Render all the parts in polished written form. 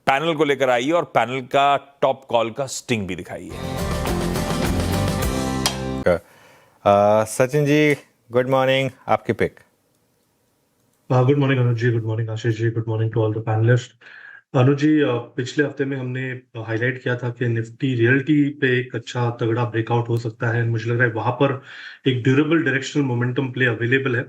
Panel को लेकर आइए और पैनल का टॉप कॉल का स्टिंग भी दिखाइए। सचिन जी, गुड मॉर्निंग, आपकी pick. Good morning Anuj ji, good morning Ashish ji, good morning to all the panelists. Anuj ji, पिछले हफ्ते में हमने हाईलाइट किया था कि निफ्टी रियल्टी पे एक अच्छा तगड़ा ब्रेकआउट हो सकता है। मुझे लग रहा है वहां पर एक durable directional momentum play available है।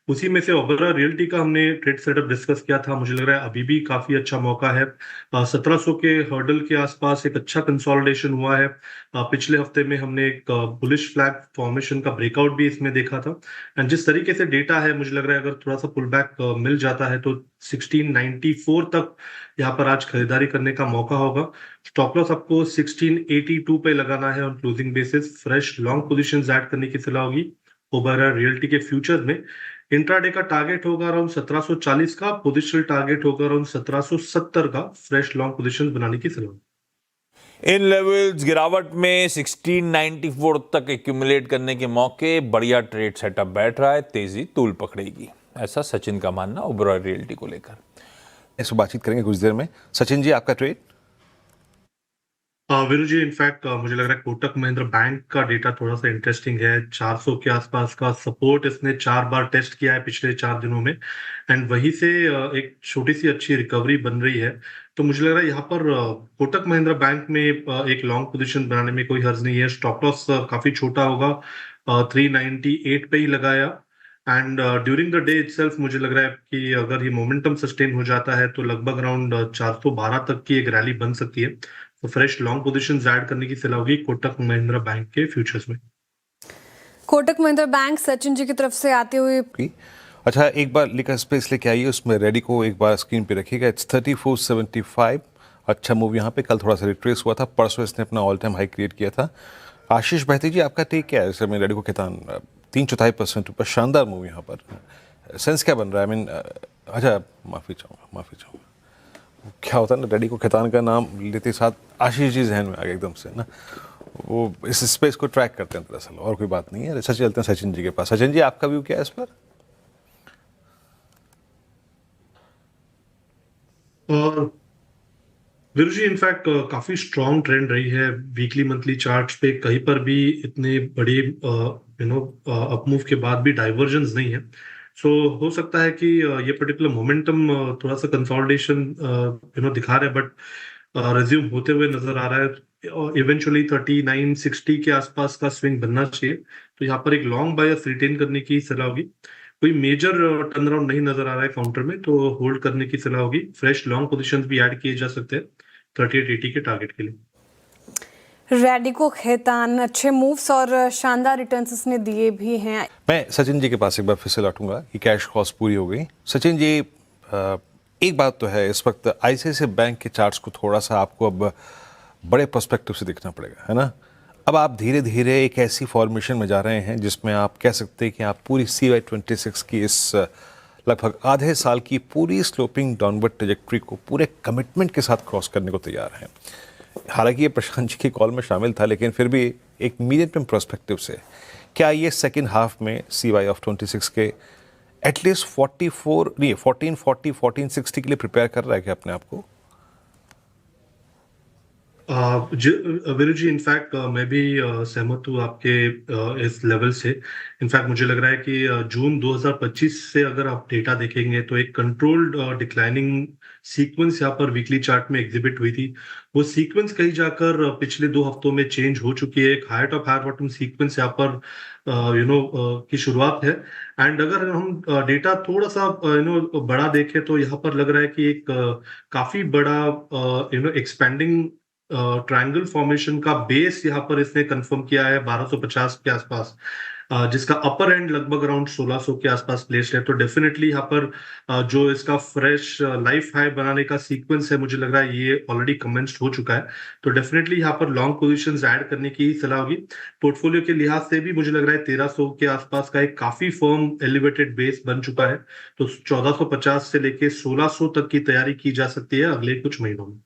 उसी में से ओबेरॉय रियल्टी का हमने ट्रेड सेटअप डिस्कस किया था। मुझे लग रहा है अभी भी काफी अच्छा मौका है। 1700 के हर्डल के आसपास एक अच्छा कंसोलिडेशन हुआ है। पिछले हफ्ते में हमने एक बुलिश फ्लैग फॉर्मेशन का ब्रेकआउट भी इसमें देखा था। एंड जिस तरीके से डेटा है, मुझे लग रहा है अगर थोड़ा सा पुल बैक मिल जाता है तो 1694 तक यहाँ पर आज खरीदारी करने का मौका होगा। स्टॉप लॉस आपको 1682 पे लगाना है on closing basis. Fresh long positions add करने की सलाह होगी। ओबेरॉय रियल्टी के फ्यूचर में इंट्राडे का टारगेट होगा अराउंड 1740 का, पोजिशनल टारगेट होगा अराउंड 1770 का। फ्रेश लॉन्ग पोजीशंस बनाने की सलाह। इन लेवल्स गिरावट में 1694 तक एक्यूमुलेट करने के मौके, बढ़िया ट्रेड सेटअप बैठ रहा है, तेजी तूल पकड़ेगी, ऐसा सचिन का मानना ओबेरॉय रियल्टी को लेकर। इसको बातचीत करेंगे कुछ देर में। सचिन जी, आपका ट्रेड। वीरू जी, इनफैक्ट मुझे लग रहा है कोटक महिंद्रा बैंक का डेटा थोड़ा सा इंटरेस्टिंग है। 400 के आसपास का सपोर्ट इसने 4 बार टेस्ट किया है पिछले 4 दिनों में। एंड वहीं से एक छोटी सी अच्छी रिकवरी बन रही है। तो मुझे लग रहा है यहाँ पर कोटक महिंद्रा बैंक में एक लॉन्ग पोजीशन बनाने में कोई हर्ज नहीं है। स्टॉप लॉस काफी छोटा होगा, 398 पे ही लगाया। And during the day itself मुझे लग रहा है कि अगर ये मोमेंटम सस्टेन हो जाता है तो लगभग अराउंड 412 तक की एक रैली बन सकती है। तो फ्रेश लॉन्ग पोजीशंस ऐड करने की सलाह होगी कोटक महिंद्रा बैंक के फ्यूचर्स में। कोटक महिंद्रा बैंक सचिन जी की तरफ से आते हुए। अच्छा, एक बार लिखा स्पेस लेके आइए, उसमें रेडी को एक बार स्क्रीन पे रखिएगा। इट्स 3475। अच्छा मूव यहाँ पे, कल थोड़ा सा रिट्रेस हुआ था, परसों इसने अपना ऑल टाइम हाई क्रिएट किया था। आशीष बहती जी, आपका टेक क्या है? जैसे मैं रेडी को खितान 3/4% ऊपर, शानदार मूव यहाँ पर। सेंस क्या बन रहा है? आई मीन, अच्छा माफ़ी चाहूँगा। क्या होता है ना, रेडी को खितान का नाम लेते साथ आशीष जी जहन में आ गया एकदम से ना। वो इस स्पेस को ट्रैक करते हैं दरअसल, और कोई बात नहीं है। अच्छा, चलते हैं सचिन जी के पास। सचिन जी, आपका व्यू क्या है इस पर? और वीरू जी, इनफैक्ट काफी स्ट्रॉन्ग ट्रेंड रही है। वीकली मंथली चार्ट्स पे कहीं पर भी इतने बड़े अपमूव के बाद भी डाइवर्जेंस नहीं है। सो हो सकता है कि ये पर्टिकुलर मोमेंटम थोड़ा सा कंसोलिडेशन दिखा रहा है, बट रिज्यूम होते हुए नजर आ रहा है। इवेंचुअली 3960 के आसपास का स्विंग बनना चाहिए। तो यहाँ पर एक लॉन्ग बायस रिटेन करने की सलाह होगी। कोई मेजर टर्न अराउंड नहीं नजर आ रहा है काउंटर में, तो होल्ड करने की सलाह होगी। फ्रेश लॉन्ग पोजीशंस भी ऐड किए जा सकते हैं 3880 के टारगेट के लिए। रेडिको खेतान अच्छे मूव्स और शानदार रिटर्न्स इसने दिए भी हैं। मैं सचिन जी के पास एक बार फिर से लौटूंगा कि कैश कॉस्ट पूरी हो गई। सचिन जी, एक बात तो है, इस वक्त आईसीआईसीआई बैंक के चार्ट्स को थोड़ा सा आपको अब बड़े पर्सपेक्टिव से देखना पड़ेगा, है ना। अब आप धीरे धीरे एक ऐसी फॉर्मेशन में जा रहे हैं जिसमें आप कह सकते हैं कि आप पूरी CY26 की इस लगभग आधे साल की पूरी स्लोपिंग डाउनवर्ड ट्रेजेक्ट्री को पूरे कमिटमेंट के साथ क्रॉस करने को तैयार हैं। हालांकि ये प्रशांत जी की कॉल में शामिल था, लेकिन फिर भी एक मीडियम टर्म पर्सपेक्टिव से क्या ये सेकेंड हाफ में CY ऑफ 26 के एटलीस्ट 1440 1460 के लिए प्रिपेयर कर रहा है क्या अपने आप को? वीरू जी, इनफैक्ट मैं भी सहमत हूँ आपके इस लेवल से। इनफैक्ट मुझे लग रहा है कि जून 2025 से अगर आप डेटा देखेंगे तो एक कंट्रोल्ड डिक्लाइनिंग सीक्वेंस यहाँ पर वीकली चार्ट में एग्जिबिट हुई थी। वो सीक्वेंस कहीं जाकर पिछले 2 हफ्तों में चेंज हो चुकी है। एक high top high bottom sequence यहाँ पर की शुरुआत है। एंड अगर हम डेटा थोड़ा सा बड़ा देखें तो यहाँ पर लग रहा है कि एक काफी बड़ा एक्सपेंडिंग ट्रायंगल फॉर्मेशन का बेस यहाँ पर इसने कंफर्म किया है 1250 के आसपास, जिसका अपर एंड लगभग अराउंड 1600 के आसपास प्लेस्ड है। तो डेफिनेटली यहाँ पर जो इसका फ्रेश लाइफ हाई बनाने का सीक्वेंस है, मुझे लग रहा है ये ऑलरेडी कमेंस्ड हो चुका है। तो डेफिनेटली यहाँ पर लॉन्ग पोजीशंस ऐड करने की सलाह होगी। पोर्टफोलियो के लिहाज से भी मुझे लग रहा है 1300 के आसपास का एक काफी फर्म एलिवेटेड बेस बन चुका है। तो 1450 से लेके 1600 तक की तैयारी की जा सकती है अगले कुछ महीनों में।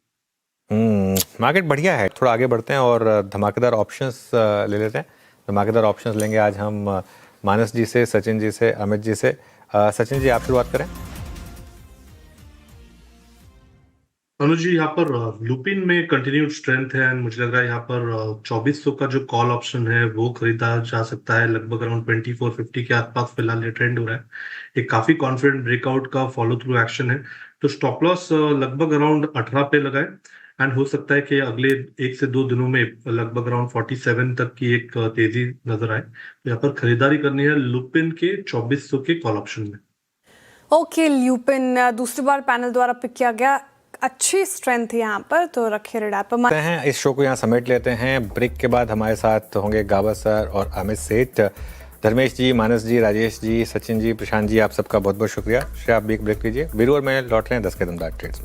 मार्केट बढ़िया है। थोड़ा आगे बढ़ते हैं और धमाकेदार ऑप्शंस ले लेते हैं। धमाकेदार ऑप्शंस लेंगे आज हम मानस जी से, सचिन जी से, अमित जी से। सचिन जी, आप शुरुआत करें। अनुज जी, यहाँ पर लुपिन में कंटिन्यूड स्ट्रेंथ है एंड मुझे लग रहा है यहाँ पर 2400 का जो कॉल ऑप्शन है वो खरीदा जा सकता है। लगभग अराउंड 2450 के आसपास फिलहाल ये ट्रेंड हो रहा है। एक काफी कॉन्फिडेंट ब्रेकआउट का फॉलो थ्रू एक्शन है, तो स्टॉप लॉस लगभग अराउंड 18 पे लगाए एंड हो सकता है कि अगले 1 से 2 दिनों में लगभग अराउंड 47 तक की एक तेजी नजर आए। तो यहाँ पर खरीदारी करनी है लुपिन के 2400 के कॉल ऑप्शन में। ओके, ल्यूपिन दूसरी बार पैनल द्वारा पिक किया गया, अच्छी स्ट्रेंथ है यहाँ पर, तो रखिए रेडार पर। करते हैं इस शो को यहाँ समेट लेते हैं। ब्रेक के बाद हमारे साथ होंगे गाबा सर और अमित सेठ। धर्मेश जी, मानस जी, राजेश जी, सचिन जी, प्रशांत जी, आप सबका बहुत बहुत शुक्रिया। श्रेया, आप भी एक ब्रेक लीजिए। वीरू और मैं लौट रहे हैं 10 कदम ट्रेड्स में।